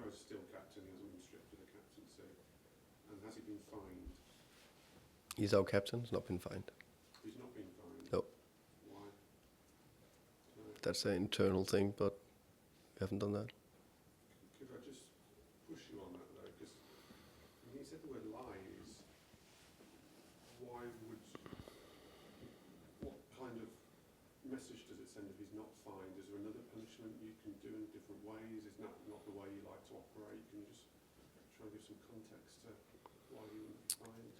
COYS still captain, he hasn't been stripped of the captaincy. And has he been fined? He's our captain, he's not been fined. He's not been fined? No. Why? No. That's an internal thing, but we haven't done that. Could I just push you on that though? Because when he said the word lies, why would, what kind of message does it send if he's not fined? Is there another punishment you can do in different ways? Is that not the way you like to operate? Can you just try and give some context to why he wouldn't be fined?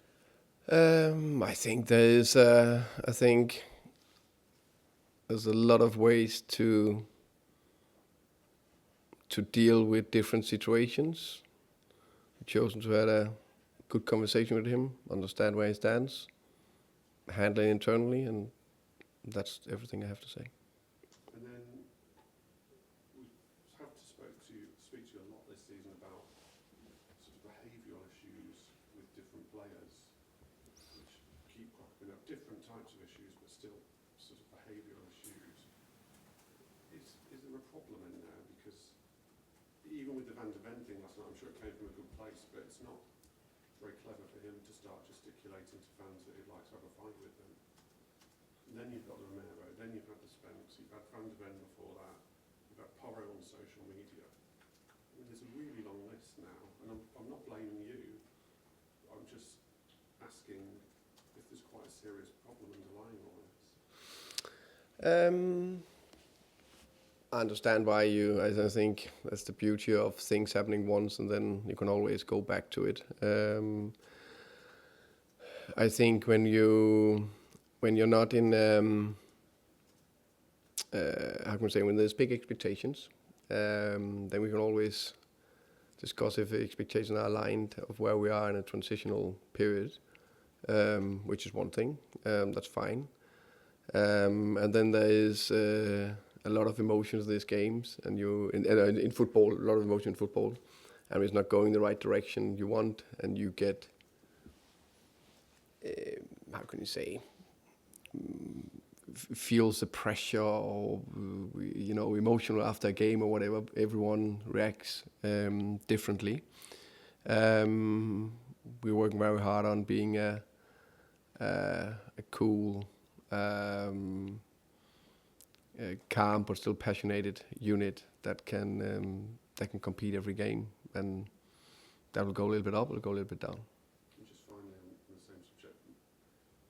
I think there's a lot of ways to deal with different situations. We've chosen to have a good conversation with him, understand where he stands, handle it internally, and that's everything I have to say. And then we have to speak to you a lot this season about sort of behavioural issues with different players, which keep cropping up, different types of issues, but still sort of behavioural issues. Is there a problem in there? Because even with the Van de Ven thing last night, I'm sure it came from a good place, but it's not very clever for him to start gesticulating to fans that he'd like to have a fight with them. And then you've got the Romero, then you've had the Spence, you've had Van de Ven before that, you've had Porro on social media. I mean, there's a really long list now, and I'm not blaming you. I'm just asking if there's quite a serious problem underlying all this. I understand why I think that's the beauty of things happening once, and then you can always go back to it. I think when you're not in, how can I say, when there's big expectations, then we can always discuss if the expectations are aligned of where we are in a transitional period, which is one thing. That's fine. And then there is a lot of emotions in these games, and in football, a lot of emotion in football, and it's not going the right direction you want, and you get, how can you say, feels the pressure or emotional after a game or whatever. Everyone reacts differently. We're working very hard on being a cool, calm but still passionate unit that can compete every game, and that will go a little bit up, it'll go a little bit down. And just finally on the same subject,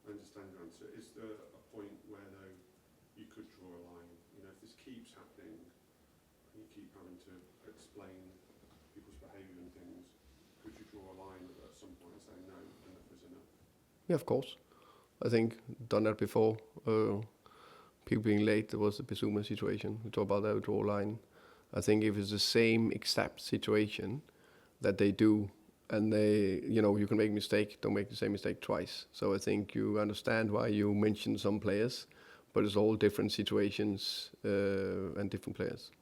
I understand your answer. Is there a point where though you could draw a line? You know, if this keeps happening, and you keep having to explain people's behaviour and things, could you draw a line at some point and say no, enough is enough? Yeah, of course. I think done that before. People being late, there was the Bizuma situation. We talk about that, we draw a line. I think if it's the same exact situation that they do, and they, you can make a mistake, don't make the same mistake twice. So I think you understand why you mentioned some players, but it's all different situations and different players.